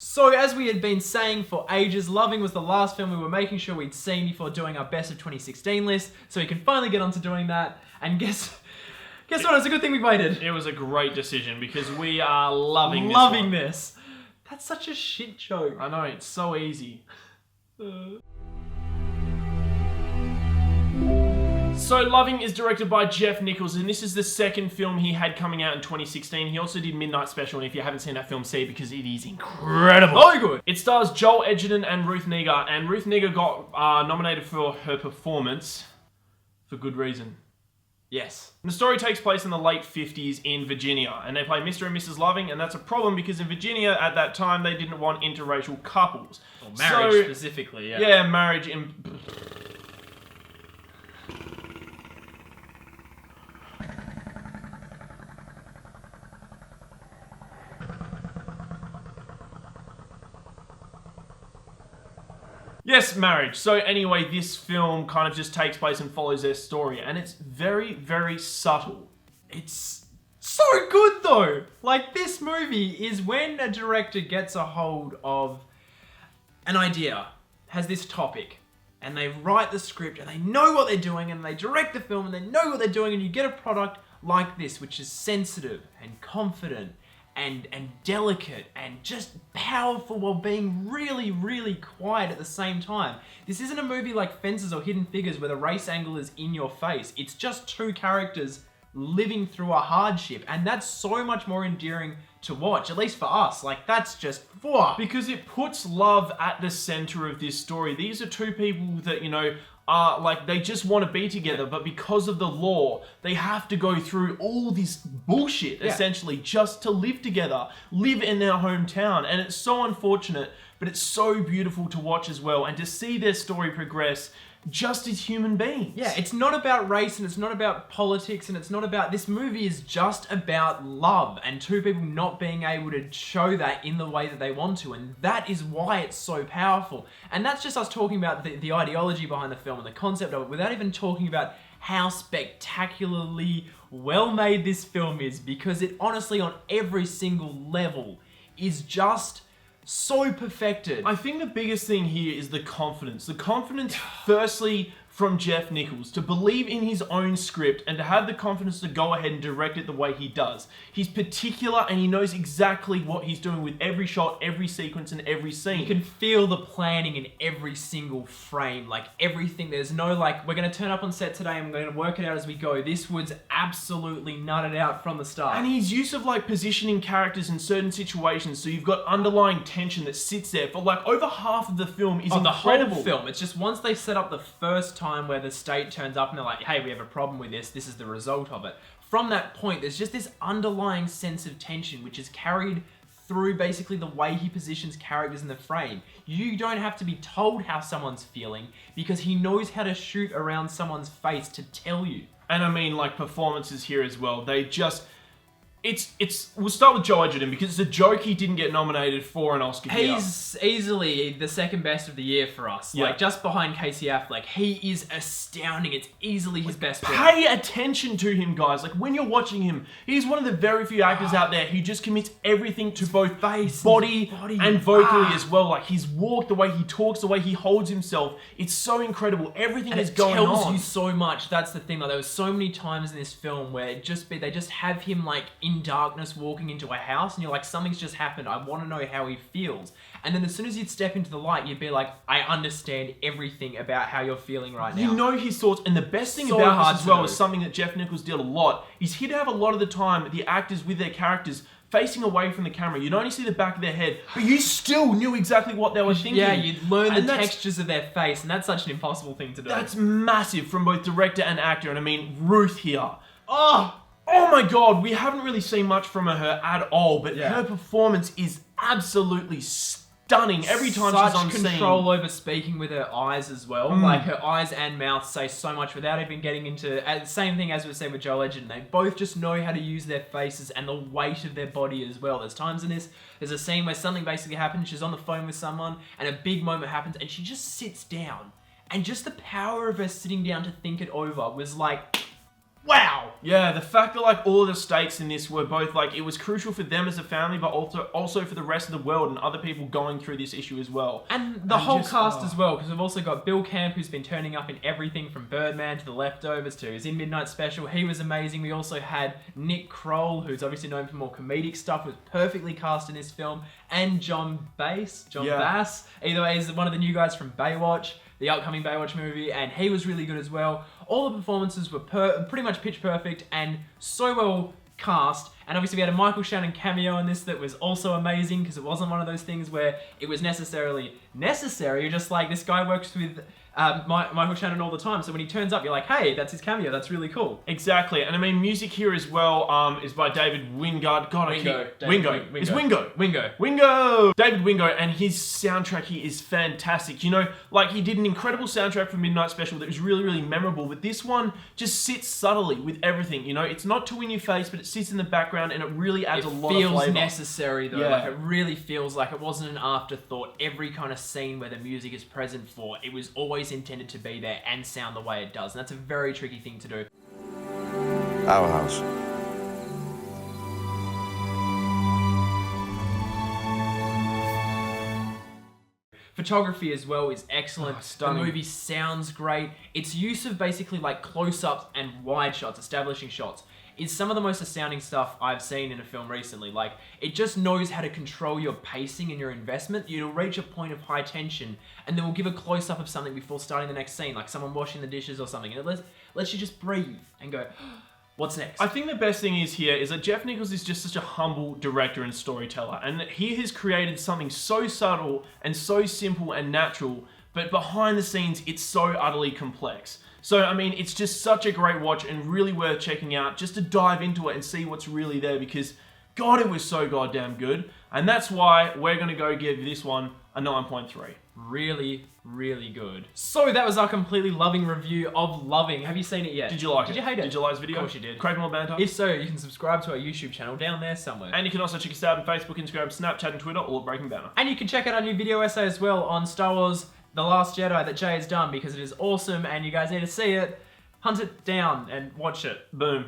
So as we had been saying for ages, Loving was the last film we were making sure we'd seen before doing our best of 2016 list, so we can finally get on to doing that. And guess what? It's a good thing we waited. It was a great decision because we are loving this. That's such a shit joke. I know, it's so easy. So Loving is directed by Jeff Nichols, and this is the second film he had coming out in 2016. He also did Midnight Special, and if you haven't seen that film, see it because it is incredible. Oh, good. It stars Joel Edgerton and Ruth Negga, and Ruth Negga got nominated for her performance for good reason. Yes. The story takes place in the late 50s in Virginia, and they play Mr. and Mrs. Loving, and that's a problem because in Virginia at that time they didn't want interracial couples. Or marriage specifically, yeah. Yeah, marriage in... Yes, marriage. So anyway, this film kind of just takes place and follows their story, and it's very, very subtle. It's so good though. Like, this movie is when a director gets a hold of an idea, has this topic, and they write the script, and they know what they're doing, and they direct the film, and they know what they're doing, and you get a product like this, which is sensitive and confident and delicate and just powerful while being really, really quiet at the same time. This isn't a movie like Fences or Hidden Figures where the race angle is in your face. It's just two characters living through a hardship, and that's so much more endearing to watch, at least for us. Like, that's just... Because it puts love at the center of this story. These are two people that, you know, are like, they just want to be together, but because of the law, they have to go through all this bullshit, essentially, just to live together, live in their hometown. And it's so unfortunate, but it's so beautiful to watch as well, and to see their story progress just as human beings. Yeah, it's not about race, and it's not about politics, and it's not about... This movie is just about love and two people not being able to show that in the way that they want to, and that is why it's so powerful. And that's just us talking about the ideology behind the film and the concept of it, without even talking about how spectacularly well made this film is, because it honestly, on every single level, is just so perfected. I think the biggest thing here is the confidence. The confidence, firstly, from Jeff Nichols, to believe in his own script and to have the confidence to go ahead and direct it the way he does. He's particular and he knows exactly what he's doing with every shot, every sequence, and every scene. You can feel the planning in every single frame, like everything. There's no like, we're going to turn up on set today and we're going to work it out as we go. This was absolutely nutted out from the start. And his use of like positioning characters in certain situations, so you've got underlying tension that sits there for like over half of the film is incredible. The whole film. It's just once they set up the first time where the state turns up and they're like, hey, we have a problem with this. This is the result of it. From that point, there's just this underlying sense of tension, which is carried through basically the way he positions characters in the frame. You don't have to be told how someone's feeling because he knows how to shoot around someone's face to tell you. And I mean, like, performances here as well. They just... We'll start with Joel Edgerton because it's a joke he didn't get nominated for an Oscar here. He's easily the second best of the year for us. Yeah. Like, just behind Casey Affleck. He is astounding. It's easily his best film. Pay attention to him, guys. Like, when you're watching him, he's one of the very few actors out there who just commits everything to both face, body and vocally as well. Like, his walk, the way he talks, the way he holds himself. It's so incredible. Everything is going on. It tells you so much. That's the thing. Like, there was so many times in this film where they just have him, like, in darkness walking into a house and you're like, something's just happened. I want to know how he feels. And then as soon as you'd step into the light, you'd be like, I understand everything about how you're feeling right now. You know his thoughts. And the best thing So about hard this as to well do. is something that Jeff Nichols did a lot, is he'd have a lot of the time the actors with their characters facing away from the camera. You'd only see the back of their head, but you still knew exactly what they were thinking. Yeah, you'd learn the textures of their face, and that's such an impossible thing to do. That's massive from both director and actor. And I mean, Ruth here. Oh my god, we haven't really seen much from her at all, but her performance is absolutely stunning every time she's on scene. Such control over speaking with her eyes as well. Like, her eyes and mouth say so much without even getting into... Same thing as we said with Joel Edgerton. They both just know how to use their faces and the weight of their body as well. There's times in this, there's a scene where something basically happens, she's on the phone with someone, and a big moment happens, and she just sits down. And just the power of her sitting down to think it over was like... Wow. Yeah, the fact that like all of the stakes in this were both like it was crucial for them as a family, but also for the rest of the world and other people going through this issue as well. And the whole cast as well, because we've also got Bill Camp, who's been turning up in everything from Birdman to The Leftovers to his In Midnight Special. He was amazing. We also had Nick Kroll, who's obviously known for more comedic stuff, was perfectly cast in this film, and John Bass. Either way, he's one of the new guys from Baywatch, the upcoming Baywatch movie, and he was really good as well. All the performances were pretty much pitch perfect and so well cast. And obviously we had a Michael Shannon cameo in this that was also amazing, because it wasn't one of those things where it was necessarily necessary. You're just like, this guy works with Michael Shannon all the time, so when he turns up, you're like, hey, that's his cameo, that's really cool. Exactly, and I mean, music here as well is by David Wingard. Wingo! David Wingo, and his soundtrack here is fantastic. You know, like he did an incredible soundtrack for Midnight Special that was really, really memorable, but this one just sits subtly with everything, you know? It's not too in your face, but it sits in the background and it really adds a lot of flavor. It feels necessary though, like it really feels like it wasn't an afterthought. Every kind of scene where the music is present for, it was always intended to be there and sound the way it does, and that's a very tricky thing to do. Our house. Photography as well is excellent. Stunning. The movie sounds great. Its use of basically like close-ups and wide shots, establishing shots, is some of the most astounding stuff I've seen in a film recently. Like, it just knows how to control your pacing and your investment. You'll reach a point of high tension, and then we'll give a close-up of something before starting the next scene, like someone washing the dishes or something, and it lets you just breathe and go, what's next? I think the best thing is that Jeff Nichols is just such a humble director and storyteller, and he has created something so subtle and so simple and natural, but behind the scenes, it's so utterly complex. So, I mean, it's just such a great watch and really worth checking out just to dive into it and see what's really there, because, God, it was so goddamn good. And that's why we're going to go give this one a 9.3. Really, really good. So that was our completely loving review of Loving. Have you seen it yet? Did you like it? Did you hate it? Did you like this video? Of course you did. Crave more banter? If so, you can subscribe to our YouTube channel down there somewhere. And you can also check us out on Facebook, Instagram, Snapchat, and Twitter, all at Breaking Banter. And you can check out our new video essay as well on Star Wars The Last Jedi that Jay has done, because it is awesome and you guys need to see it. Hunt it down and watch it. Boom.